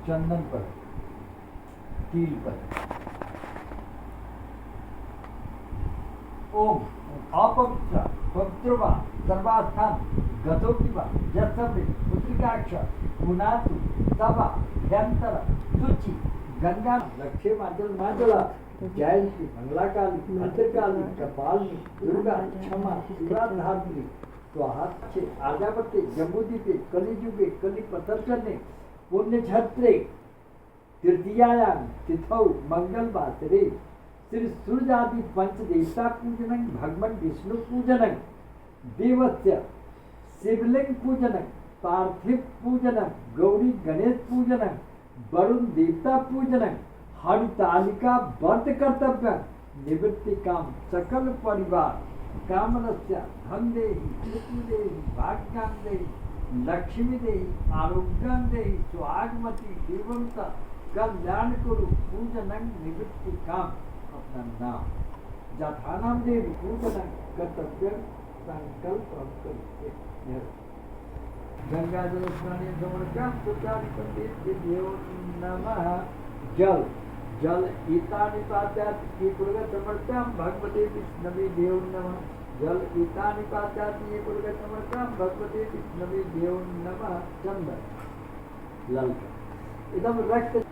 चंदन पर, तिल पर। ओम अपवित्र पवित्रवा सर्वास्थान गतोपिवा यत्सवे पुत्रिकाक्ष पुनातु तवा ह्यंतर तुचि गंगा लक्ष्य माजला जयंती मंगला काली भद्रकाली कपालिनी दुर्गा क्षमा शिवा धात्री स्वाहा आजावते जम्बूदीपे कलिजुगे कलिपतर्जने पुण्य छत्रे तृतीयायां तिथौ मंगलवासरे श्री सूर्यादि पंच देवता पूजनं भगवान विष्णु पूजनं देवस्य शिवलिंग पूजनं पार्थिव पूजनं गौरी गणेश पूजनं वरुण देवता पूजनं हरितालिका व्रत कर्तव्य निवृत्ति काम सकल परिवार कामनस्य धन देहि कीर्ति देहि भाग्यां देहि लक्ष्मी देहि आरोग्यं देहि स्वागमति देवंत कल्याण कुरु पूजनं निवृत्ति काम अपना नाम जठानाम देवी पूजनं कर्तव्य संकल्प करते गंगा जल स्नान समर्पयामि पुत्रादिपतिभ्यो नमः। जल जल ईतानि पात्याति पुरुष समर्पयामि भगवते विष्णवे देव नमः। जल ईतानि पात्याति पुरुष समर्पयामि भगवते विष्णवे देव नमः। चंदन ललका एकदम रक्त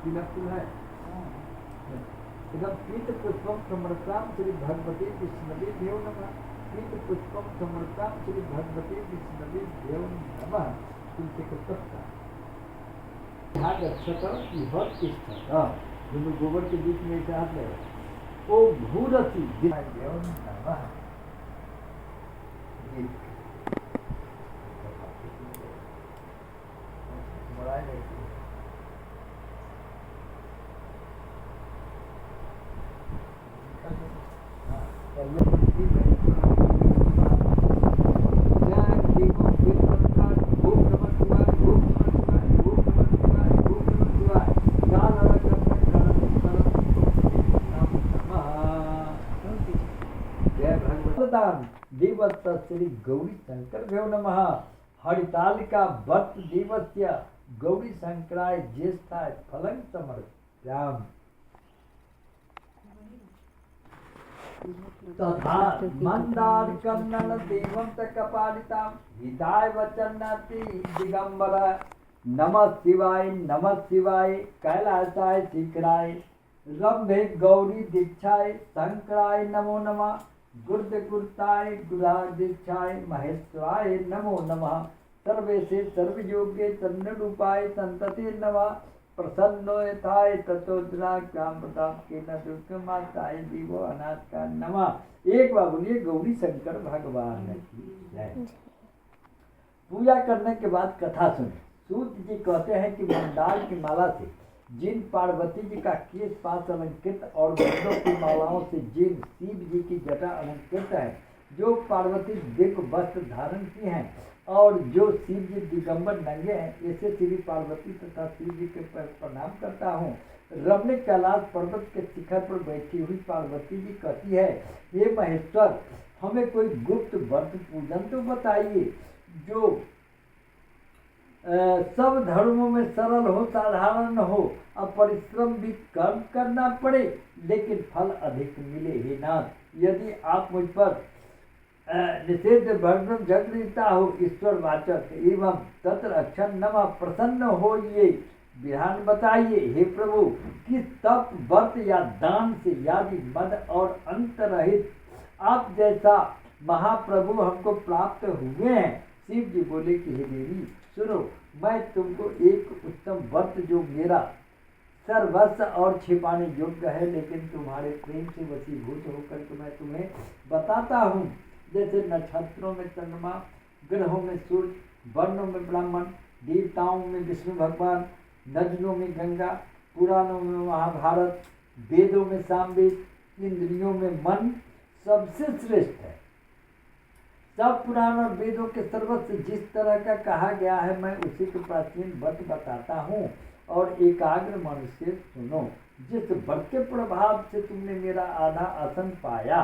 पीला फूल है एकदम पीत पुष्पम समर्पयाम श्री भगवते विष्णवे देव नमः। पीत पुष्पम समर्पयाम श्री भगवते विष्णवे देव नमः। तुलसी का पत्ता भाग अक्षता विभक्त स्थल दोनों गोबर के बीच में एक हाथ लगा ओ भूरसी देव नमः। देवत्त श्री गौरी शंकर भ्यो नमः। हरितालिका व्रत देवस्य गौरी शंकराय ज्येष्ठाय फलं समर्पयामि। तथा मंदार कन्नन देवंत कपालितां हिताय वचनाति दिगंबर नमः शिवाय कैलासाय शीघ्राय रंभे गौरी दीक्षाय शंकराय नमो नमः। गुरुद गुरुताय गुरादीक्षाय महेश्वराय नमो नमः। सर्वेशे सर्वयोग्ये तन्नरूपाय संतते नमः। प्रसन्नो यथाय ततोद्रा काम प्रताप के न दुर्ग माताय जीवो अनाथ का नमः। एक बार बोलिए गौरी शंकर भगवान की जय। पूजा करने के बाद कथा सुने। सूत जी कहते हैं कि मंदार की माला से जिन पार्वती जी का केश पास अलंकृत और गंधों की मालाओं से जिन शिव जी की जटा अलंकृत है, जो पार्वती दिव्य वस्त्र धारण की हैं और जो शिव जी दिगंबर नंगे हैं, ऐसे श्री पार्वती तथा शिव जी के प्रणाम करता हूँ। रमणीक कैलाश पर्वत के शिखर पर बैठी हुई पार्वती जी कहती है, हे महेश्वर, हमें कोई गुप्त व्रत पूजन तो बताइए जो सब धर्मों में सरल हो, साधारण हो, अब परिश्रम भी कम करना पड़े लेकिन फल अधिक मिले। हे नाथ, यदि आप मुझ पर निषेध वर्णन जगता हो ईश्वर वाचक एवं तत्र अक्षर नमः प्रसन्न हो ये विधान बताइए। हे प्रभु, किस तप व्रत या दान से यदि मद और अंत रहित आप जैसा महाप्रभु हमको प्राप्त हुए हैं। शिव जी बोले कि हे देवी सुनो, मैं तुमको एक उत्तम व्रत जो मेरा सर्वस्व और छिपाने योग्य है लेकिन तुम्हारे प्रेम से वशीभूत होकर के मैं तुम्हें बताता हूँ। जैसे नक्षत्रों में चंद्रमा, ग्रहों में सूर्य, वर्णों में ब्राह्मण, देवताओं में विष्णु भगवान, नदियों में गंगा, पुराणों में महाभारत, वेदों में सामवेद, इंद्रियों में मन सबसे श्रेष्ठ है। सब पुराण और वेदों के सर्वस्व जिस तरह का कहा गया है मैं उसी के प्राचीन व्रत बताता हूँ और एकाग्र मन से सुनो। जिस व्रत के प्रभाव से तुमने मेरा आधा आसन पाया,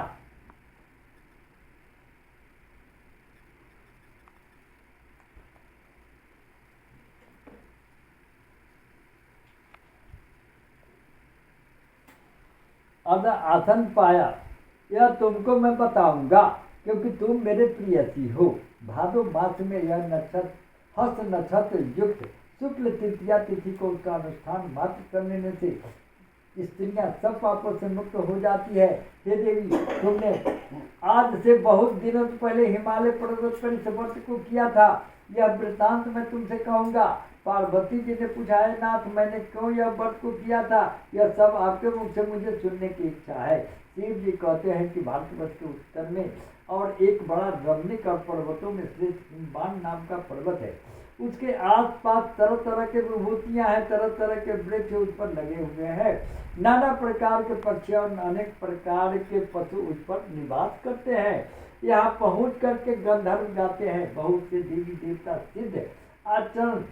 आधा आसन पाया, यह तुमको मैं बताऊंगा क्योंकि तुम मेरे प्रियसी हो। भादो मास में यह नक्षत्र हस्त नक्षत्र युक्त शुक्ल तृतीया तिथि को उसका अनुष्ठान मात्र करने से स्त्रियां सब पापों से मुक्त हो जाती है। हे देवी, तुमने आज से बहुत दिनों पहले हिमालय पर्वत पर इस व्रत को किया था। यह वृत्तांत मैं तुमसे कहूंगा। पार्वती जी ने पूछा, है नाथ, मैंने क्यों यह व्रत को किया था? यह सब आपके मुख से मुझे सुनने की इच्छा है। शिव जी कहते हैं कि भारतवर्ष के उत्तर में और एक बड़ा रमणीक और पर्वतों में श्रेष्ठ हिमवान नाम का पर्वत है। उसके आसपास तरह तरह के विभूतियां हैं, तरह तरह के वृक्ष उस पर लगे हुए हैं। नाना प्रकार के पक्षी और अनेक प्रकार के पशु उस पर निवास करते हैं। यहाँ पहुँच करके गंधर्व गाते हैं। बहुत से देवी देवता सिद्ध आचरण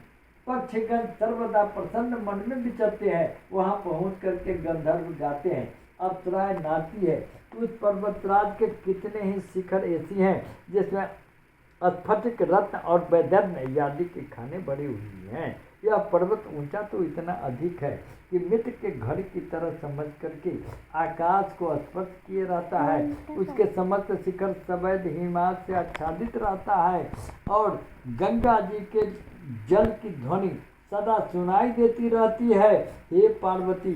पक्षीगण सर्वदा प्रसन्न मन में विचरते हैं। वहाँ पहुँच करके गंधर्व गाते हैं, अप्सराएं नाचती है। उस पर्वतराज के कितने ही शिखर ऐसी हैं जिसमें स्फटिक रत्न और वैदर्भ आदि के खाने बड़ी हुई हैं। यह पर्वत ऊंचा तो इतना अधिक है कि मित्र के घर की तरह समझ करके आकाश को स्पर्श किए रहता है। उसके समस्त शिखर सफेद हिमालय से आच्छादित रहता है और गंगा जी के जल की ध्वनि सदा सुनाई देती रहती है। हे पार्वती,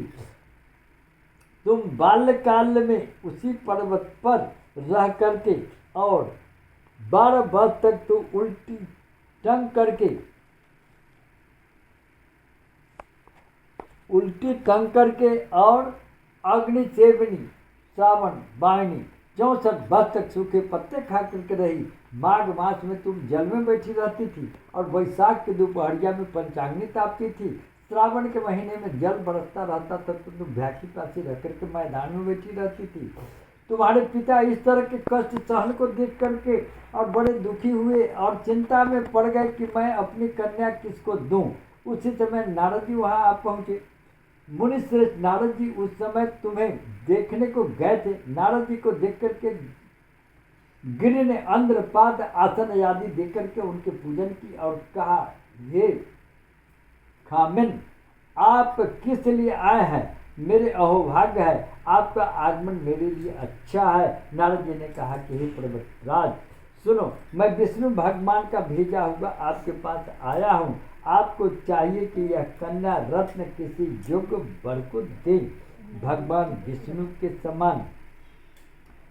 तुम बाल्यकाल में उसी पर्वत पर रह करके और 12 वर्ष तक तो उल्टी टंग करके और अग्नि सेवनी श्रावण वाहिनी 64 वर्ष तक सूखे पत्ते खा करके रही। माघ मास में तुम जल में बैठी रहती थी और वैशाख की दोपहरिया में पंचाग्नि तापती थी। श्रावण के महीने में जल बरसता रहता था तो तुम भ्यासी प्यासी रह करके मैदान में बैठी रहती थी। तुम्हारे पिता इस तरह के कष्ट सहन को देख करके और बड़े दुखी हुए और चिंता में पड़ गए कि मैं अपनी कन्या किसको दूं। उसी समय नारद जी वहाँ आ पहुँचे। मुनि श्रेष्ठ नारद जी उस समय तुम्हें देखने को गए थे। नारद जी को देख करके गिरि ने अंध्रपाद आसन आदि देख करके उनके पूजन की और कहा, हे खामिन, आप किस लिए आए हैं? मेरे अहोभाग्य है, आपका आगमन मेरे लिए अच्छा है। नारद जी ने कहा कि हे पर्वतराज सुनो, मैं विष्णु भगवान का भेजा हुआ आपके पास आया हूँ। आपको चाहिए कि यह कन्या रत्न किसी योग्य वर को दे। भगवान विष्णु के समान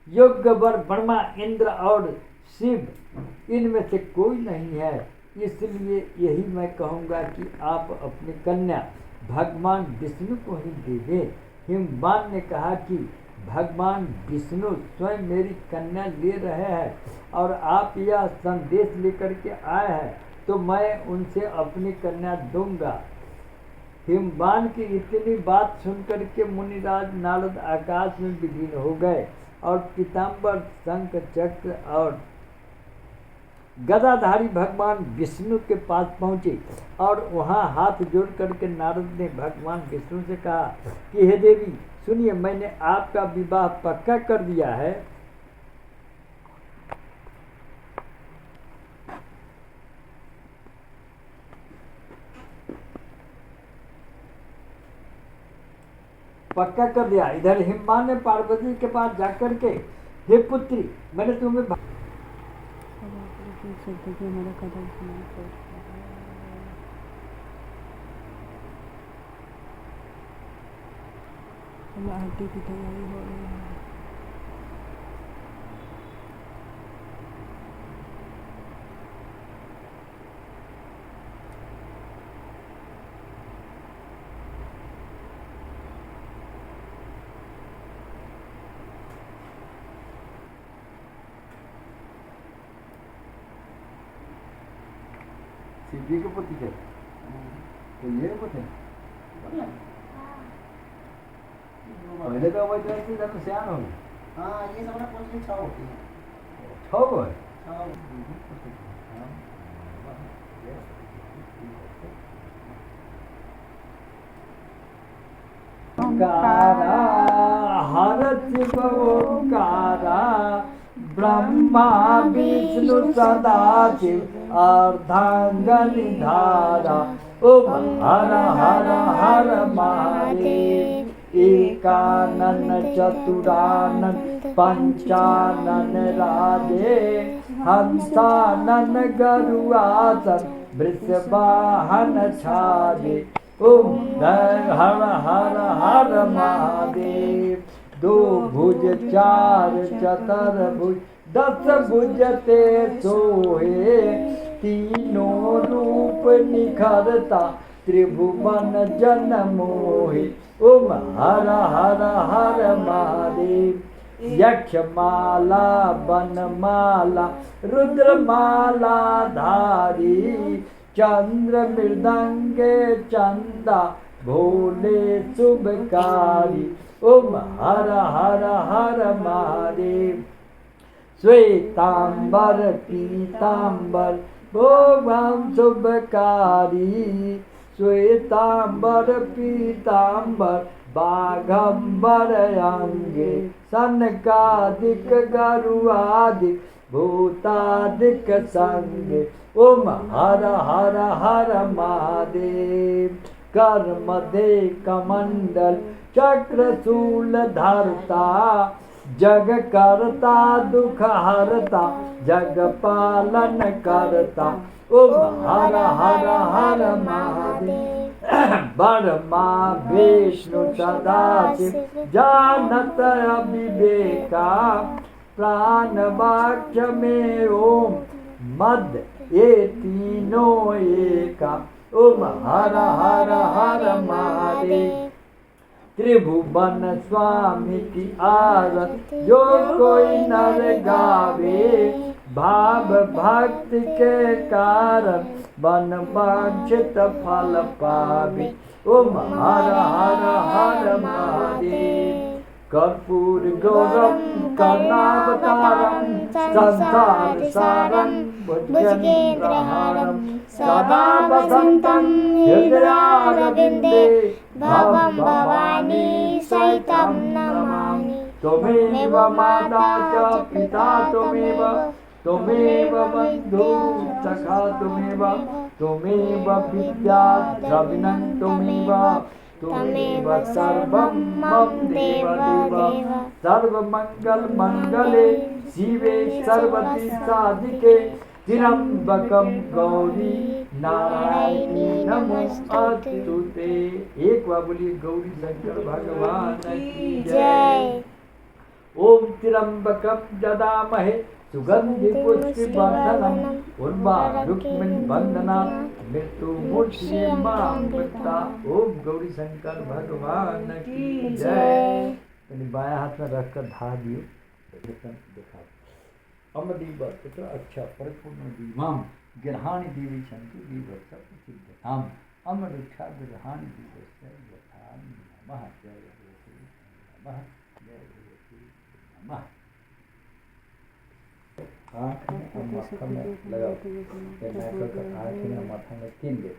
योग्य वर ब्रह्मा, इंद्र और शिव इनमें से कोई नहीं है। इसलिए यही मैं कहूँगा कि आप अपनी कन्या भगवान विष्णु को ही दे दें। हिमवान ने कहा कि भगवान विष्णु स्वयं मेरी कन्या ले रहे हैं और आप यह संदेश लेकर के आए हैं तो मैं उनसे अपनी कन्या दूंगा। हिमवान की इतनी बात सुनकर के मुनिराज नारद आकाश में विलीन हो गए और पीताम्बर, शंख, चक्र और गदाधारी भगवान विष्णु के पास पहुँचे और वहाँ हाथ जोड़ करके नारद ने भगवान विष्णु से कहा कि हे देवी सुनिए, मैंने आपका विवाह पक्का कर दिया है। पक्का कर दिया। इधर हिमवान ने पार्वती के पास जाकर के, हे पुत्री, मैंने तुम्हें आरती की तैयारी हो रही है। शिव जी के पति थे तो ये पते पहले तो वही तो सियान हो। हाँ, ये सब ना कुछ 6 होती है। 6 गो है। ओंकारा हर शिव ओंकारा ब्रह्मा विष्णु सदाशिव अर्धांगनिधारा ओम हर हर हर महादेव एकानन चतुरानन पंचानन राजे हंसानन गरुआसन वृषवाहन छाजे ओम हर हर हर महादेव दो भुज चार चतुर्भुज दस भुज ते सोए तीनों रूप निखरता त्रिभुवन जन मोहि ओम हर हर हर महादेव यक्षमाला वनमाला रुद्रमाला धारी चंद्र मृदंगे चंदा भोले शुभकारी ओम हर हर हर महादेव श्वेतांबर पीतांबर भोगम शुभकारी श्वेतांबर पीतांबर बाघंबर अंगे सनकादिक गरुआदिक भूतादिक संगे ओम हर हर हर महादेव कर्मदे कमंडल चक्रशूल धरता जग करता दुख हरता जग पालन करता ओम हर हर हर महादेव ब्रह्मा विष्णु सदाशिव जानत अविवेका प्राण वाक्य में ओम मद ये तीनों एका ओम हर हर हर महादेव त्रिभुवन स्वामी की आरत जो कोई नर गावे भाव भक्ति के कारण वन वांछित फल पावे ओम हर हर हर महादेव कर्पूर गौरम कर्णावतारम संसार सारम भुजगेन्द्रहारम सदा वसंतं हृदयारविंदे भवं भवानी सहितं नमामि त्वमेव माता च पिता त्वमेव त्वमेव बन्धु सखा त्वमेव विद्या द्रविणं त्वमेव सर्वं मम देव देव सर्वमंगल मंगले शिवे सर्वति साधिके त्र्यंबकं गौरी नारायणी नमोस्तुते। एक बार बोलिए गौरी शंकर भगवान की जय। ओम त्र्यंबकं यजामहे सुगंधि पुष्टिवर्धनम् उर्वारुक्मिन् बन्धनात् मृत्युमुक्षीयमामृता। ओम गौरी शंकर भगवान की जय। बायां हाथ में रखकर धा दियो दिखा अमदीव इतना अच्छा परिपूर्ण दीवाम ग्रहाणि देवी शंति दीवत्स प्रसिद्धताम अमरुक्षा ग्रहाणि दीवस्य यथा नमः जय श्री नमः जय श्री नमः। आँख में और माथा में लगाओ, आँख में माथा में 3 दिन।